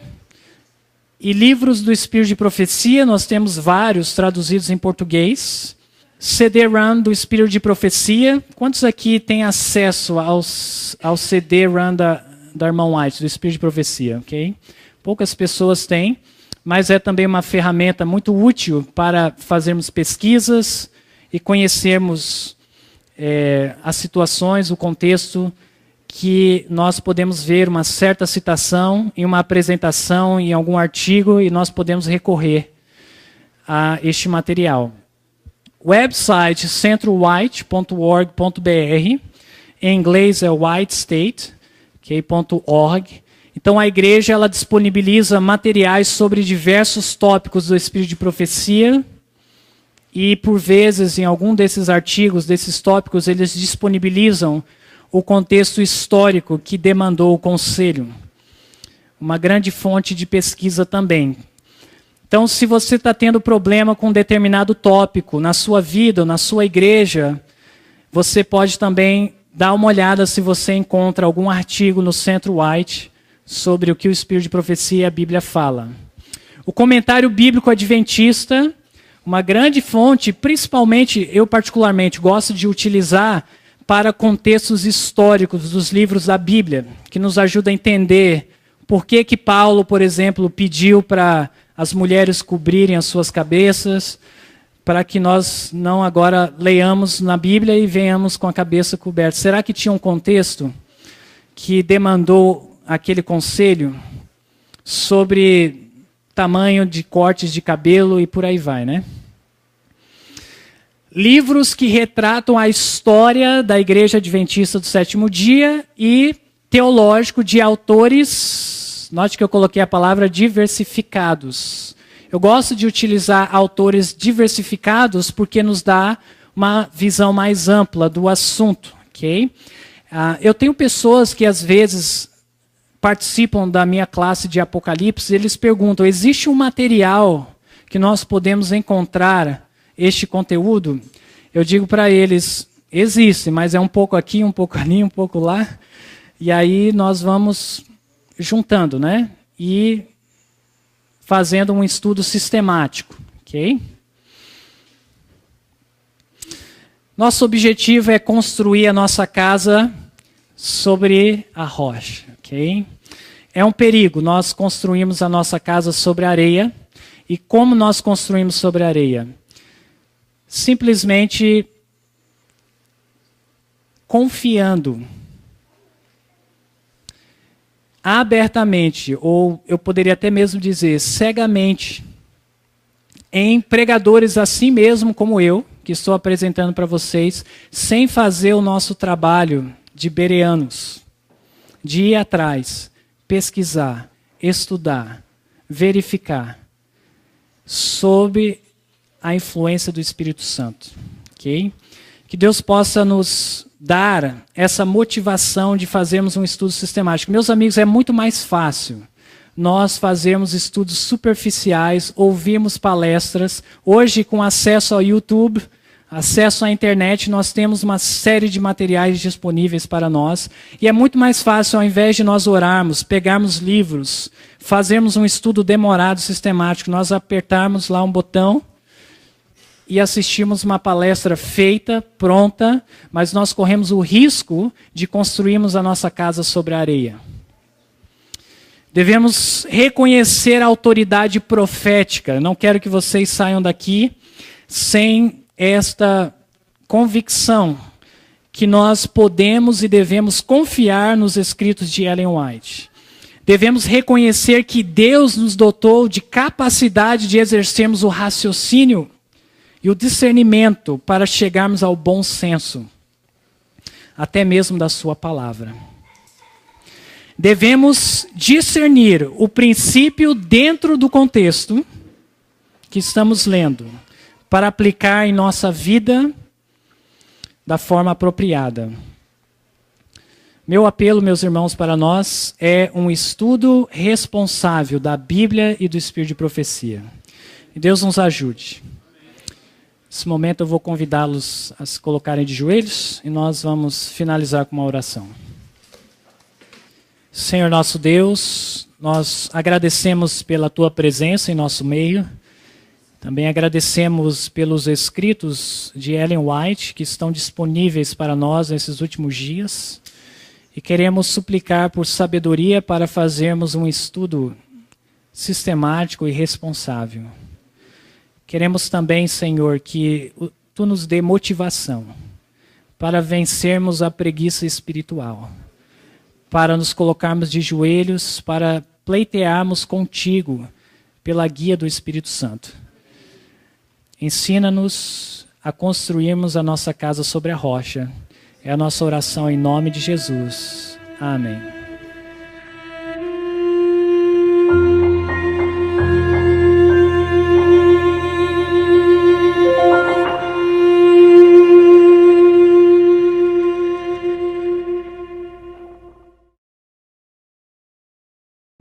e livros do Espírito de Profecia, nós temos vários traduzidos em português. CD-ROM do Espírito de Profecia. Quantos aqui têm acesso ao CD-ROM da irmã White, do Espírito de Profecia? Okay? Poucas pessoas têm, mas é também uma ferramenta muito útil para fazermos pesquisas e conhecermos as situações, o contexto que nós podemos ver uma certa citação em uma apresentação, em algum artigo, e nós podemos recorrer a este material. Website centrowhite.org.br, em inglês é whitestate, okay, .org. Então a igreja ela disponibiliza materiais sobre diversos tópicos do Espírito de Profecia e por vezes em algum desses artigos, desses tópicos, eles disponibilizam o contexto histórico que demandou o conselho. Uma grande fonte de pesquisa também. Então, se você está tendo problema com um determinado tópico na sua vida ou na sua igreja, você pode também dar uma olhada se você encontra algum artigo no Centro White sobre o que o Espírito de Profecia e a Bíblia fala. O Comentário Bíblico Adventista, uma grande fonte, principalmente, eu particularmente gosto de utilizar para contextos históricos dos livros da Bíblia, que nos ajuda a entender por que Paulo, por exemplo, pediu para as mulheres cobrirem as suas cabeças, para que nós não agora leiamos na Bíblia e venhamos com a cabeça coberta. Será que tinha um contexto que demandou aquele conselho sobre tamanho de cortes de cabelo e por aí vai, né? Livros que retratam a história da Igreja Adventista do Sétimo Dia e teológico de autores, note que eu coloquei a palavra diversificados. Eu gosto de utilizar autores diversificados porque nos dá uma visão mais ampla do assunto, ok? Eu tenho pessoas que às vezes participam da minha classe de Apocalipse e eles perguntam, existe um material que nós podemos encontrar este conteúdo? Eu digo para eles, existe, mas é um pouco aqui, um pouco ali, um pouco lá. E aí nós vamos juntando, né? E fazendo um estudo sistemático, ok? Nosso objetivo é construir a nossa casa sobre a rocha, ok? É um perigo nós construímos a nossa casa sobre a areia. E como nós construímos sobre a areia? Simplesmente confiando abertamente, ou eu poderia até mesmo dizer cegamente, em pregadores assim mesmo como eu, que estou apresentando para vocês, sem fazer o nosso trabalho de bereanos, de ir atrás, pesquisar, estudar, verificar, sob a influência do Espírito Santo, ok? Que Deus possa nos dar essa motivação de fazermos um estudo sistemático. Meus amigos, é muito mais fácil nós fazermos estudos superficiais, ouvirmos palestras. Hoje, com acesso ao YouTube, acesso à internet, nós temos uma série de materiais disponíveis para nós. E é muito mais fácil, ao invés de nós orarmos, pegarmos livros, fazermos um estudo demorado, sistemático, nós apertarmos lá um botão e assistimos uma palestra feita, pronta, mas nós corremos o risco de construirmos a nossa casa sobre a areia. Devemos reconhecer a autoridade profética. Não quero que vocês saiam daqui sem esta convicção que nós podemos e devemos confiar nos escritos de Ellen White. Devemos reconhecer que Deus nos dotou de capacidade de exercermos o raciocínio e o discernimento para chegarmos ao bom senso, até mesmo da sua palavra. Devemos discernir o princípio dentro do contexto que estamos lendo, para aplicar em nossa vida da forma apropriada. Meu apelo, meus irmãos, para nós é um estudo responsável da Bíblia e do Espírito de Profecia. Que Deus nos ajude. Nesse momento eu vou convidá-los a se colocarem de joelhos e nós vamos finalizar com uma oração. Senhor nosso Deus, nós agradecemos pela Tua presença em nosso meio. Também agradecemos pelos escritos de Ellen White que estão disponíveis para nós nesses últimos dias. E queremos suplicar por sabedoria para fazermos um estudo sistemático e responsável. Queremos também, Senhor, que Tu nos dê motivação para vencermos a preguiça espiritual, para nos colocarmos de joelhos, para pleitearmos contigo pela guia do Espírito Santo. Ensina-nos a construirmos a nossa casa sobre a rocha. É a nossa oração em nome de Jesus. Amém.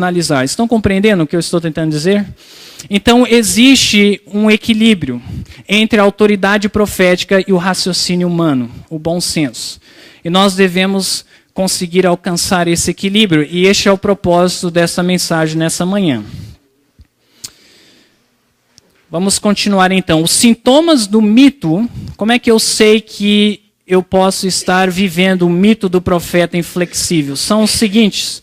Analisar. Estão compreendendo o que eu estou tentando dizer? Então, existe um equilíbrio entre a autoridade profética e o raciocínio humano, o bom senso. E nós devemos conseguir alcançar esse equilíbrio, e este é o propósito dessa mensagem nessa manhã. Vamos continuar então. Os sintomas do mito, como é que eu sei que eu posso estar vivendo o mito do profeta inflexível? São os seguintes.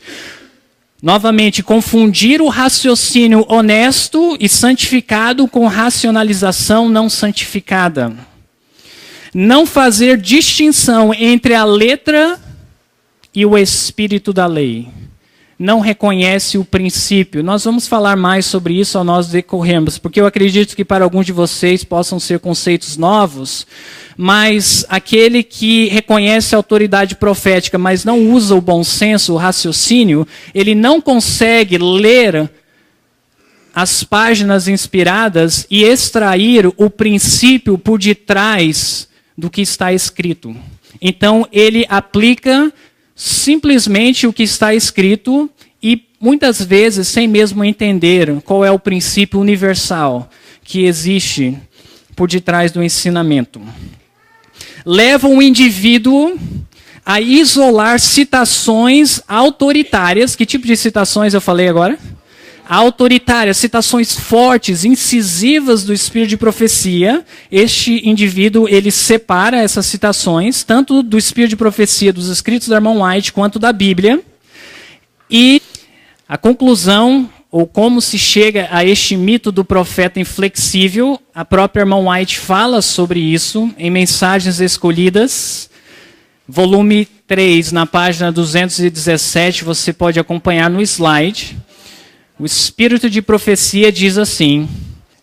Novamente, confundir o raciocínio honesto e santificado com racionalização não santificada. Não fazer distinção entre a letra e o espírito da lei. Não reconhece o princípio. Nós vamos falar mais sobre isso ao nós decorrermos, porque eu acredito que para alguns de vocês possam ser conceitos novos, mas aquele que reconhece a autoridade profética, mas não usa o bom senso, o raciocínio, ele não consegue ler as páginas inspiradas e extrair o princípio por detrás do que está escrito. Então, ele aplica simplesmente o que está escrito e muitas vezes sem mesmo entender qual é o princípio universal que existe por detrás do ensinamento. Leva o indivíduo a isolar citações autoritárias. Que tipo de citações eu falei agora? Autoritárias, citações fortes, incisivas do espírito de profecia. Este indivíduo, ele separa essas citações, tanto do espírito de profecia dos escritos da irmã White, quanto da Bíblia. E a conclusão, ou como se chega a este mito do profeta inflexível, a própria irmã White fala sobre isso em Mensagens Escolhidas, volume 3, na página 217, você pode acompanhar no slide. O espírito de profecia diz assim: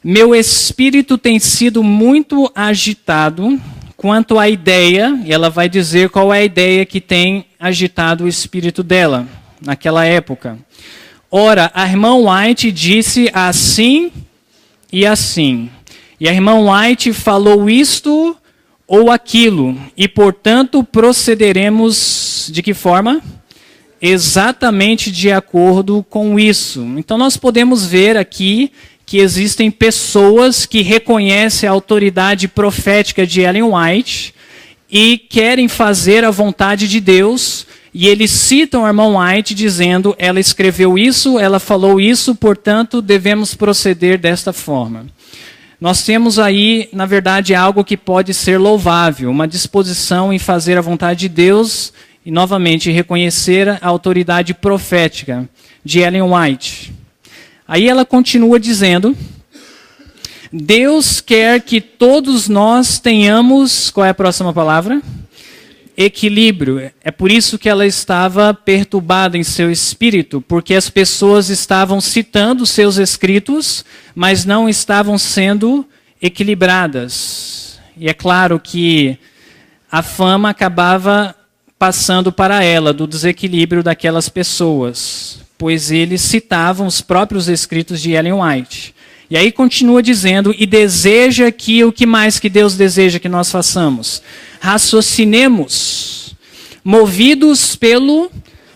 meu espírito tem sido muito agitado quanto à ideia, e ela vai dizer qual é a ideia que tem agitado o espírito dela naquela época. Ora, a irmã White disse assim e assim, e a irmã White falou isto ou aquilo, e portanto procederemos de que forma? Exatamente de acordo com isso. Então nós podemos ver aqui que existem pessoas que reconhecem a autoridade profética de Ellen White e querem fazer a vontade de Deus, e eles citam a irmã White dizendo, ela escreveu isso, ela falou isso, portanto devemos proceder desta forma. Nós temos aí, na verdade, algo que pode ser louvável, uma disposição em fazer a vontade de Deus e, novamente, reconhecer a autoridade profética de Ellen White. Aí ela continua dizendo, Deus quer que todos nós tenhamos, qual é a próxima palavra? Equilíbrio. É por isso que ela estava perturbada em seu espírito, porque as pessoas estavam citando seus escritos, mas não estavam sendo equilibradas. E é claro que a fama acabava passando para ela do desequilíbrio daquelas pessoas, pois eles citavam os próprios escritos de Ellen White. E aí continua dizendo, e deseja que o que mais que Deus deseja que nós façamos? Raciocinemos, Movidos pelo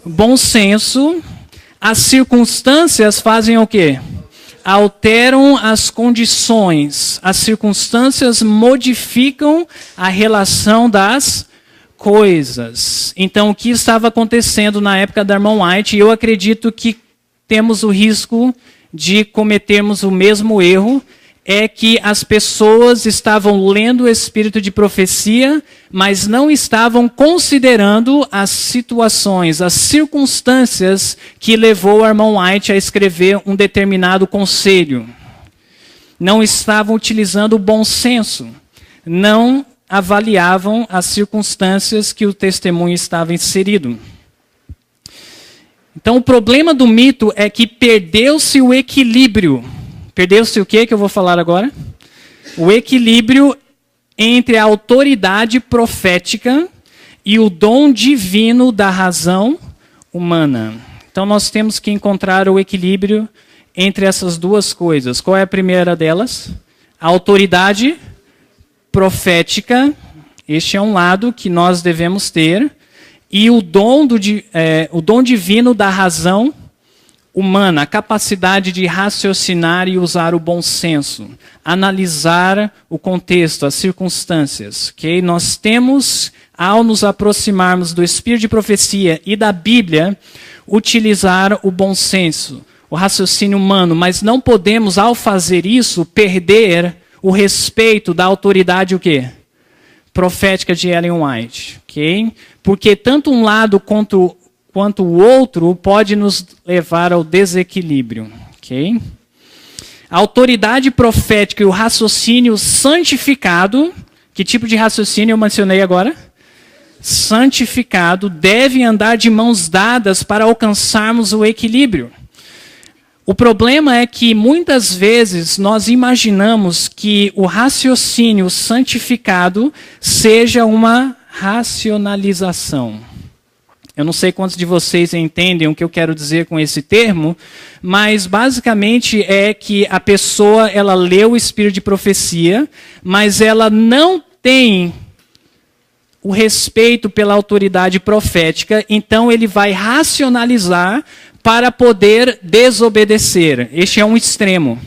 bom senso, as circunstâncias fazem o quê? Alteram as condições. As circunstâncias modificam a relação das coisas. Então, o que estava acontecendo na época da irmã White, eu acredito que temos o risco de cometermos o mesmo erro, é que as pessoas estavam lendo o espírito de profecia, mas não estavam considerando as situações, as circunstâncias que levou a irmã White a escrever um determinado conselho. Não estavam utilizando o bom senso, não avaliavam as circunstâncias que o testemunho estava inserido. Então, o problema do mito é que perdeu-se o equilíbrio. Perdeu-se o que eu vou falar agora? O equilíbrio entre a autoridade profética e o dom divino da razão humana. Então, nós temos que encontrar o equilíbrio entre essas duas coisas. Qual é a primeira delas? A autoridade profética. Este é um lado que nós devemos ter. E o dom divino da razão humana, a capacidade de raciocinar e usar o bom senso, analisar o contexto, as circunstâncias. Okay? Nós temos, ao nos aproximarmos do espírito de profecia e da Bíblia, utilizar o bom senso, o raciocínio humano, mas não podemos, ao fazer isso, perder o respeito da autoridade o quê? Profética de Ellen White. Okay? Porque tanto um lado quanto o outro pode nos levar ao desequilíbrio. Okay? A autoridade profética e o raciocínio santificado, que tipo de raciocínio eu mencionei agora? Santificado, devem andar de mãos dadas para alcançarmos o equilíbrio. O problema é que muitas vezes nós imaginamos que o raciocínio santificado seja uma racionalização. Eu não sei quantos de vocês entendem o que eu quero dizer com esse termo, mas basicamente é que a pessoa ela lê o espírito de profecia, mas ela não tem o respeito pela autoridade profética, então ele vai racionalizar para poder desobedecer. Este é um extremo.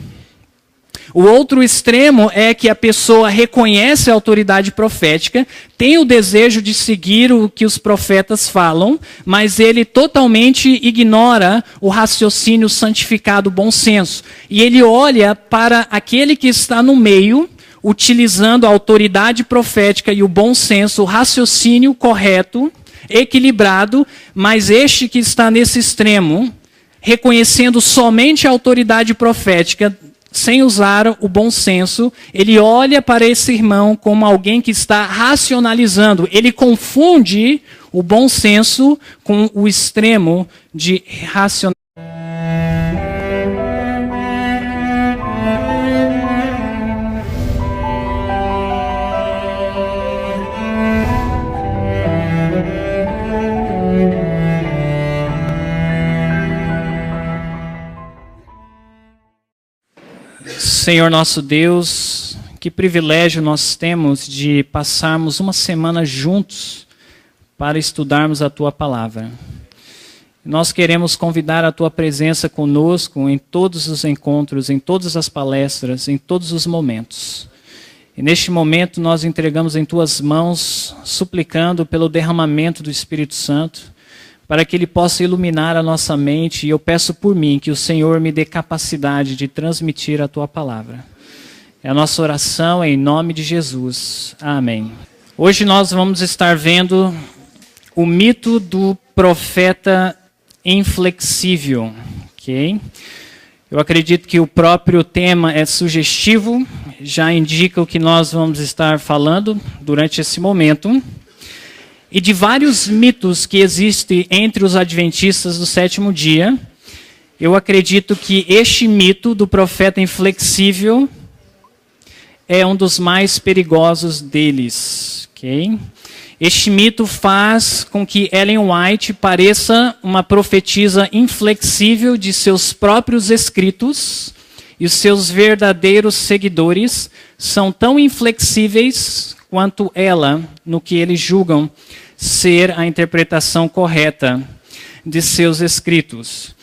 O outro extremo é que a pessoa reconhece a autoridade profética, tem o desejo de seguir o que os profetas falam, mas ele totalmente ignora o raciocínio santificado, bom senso. E ele olha para aquele que está no meio, utilizando a autoridade profética e o bom senso, o raciocínio correto, equilibrado, mas este que está nesse extremo, reconhecendo somente a autoridade profética, sem usar o bom senso, ele olha para esse irmão como alguém que está racionalizando. Ele confunde o bom senso com o extremo de racionalidade. Senhor nosso Deus, que privilégio nós temos de passarmos uma semana juntos para estudarmos a Tua Palavra. Nós queremos convidar a Tua presença conosco em todos os encontros, em todas as palestras, em todos os momentos. E neste momento nós entregamos em Tuas mãos, suplicando pelo derramamento do Espírito Santo, para que Ele possa iluminar a nossa mente, e eu peço por mim que o Senhor me dê capacidade de transmitir a Tua Palavra. É a nossa oração em nome de Jesus. Amém. Hoje nós vamos estar vendo o mito do profeta inflexível. Okay? Eu acredito que o próprio tema é sugestivo, já indica o que nós vamos estar falando durante esse momento. E de vários mitos que existem entre os adventistas do sétimo dia, eu acredito que este mito do profeta inflexível é um dos mais perigosos deles. Okay? Este mito faz com que Ellen White pareça uma profetisa inflexível de seus próprios escritos, e os seus verdadeiros seguidores são tão inflexíveis quanto ela no que eles julgam ser a interpretação correta de seus escritos.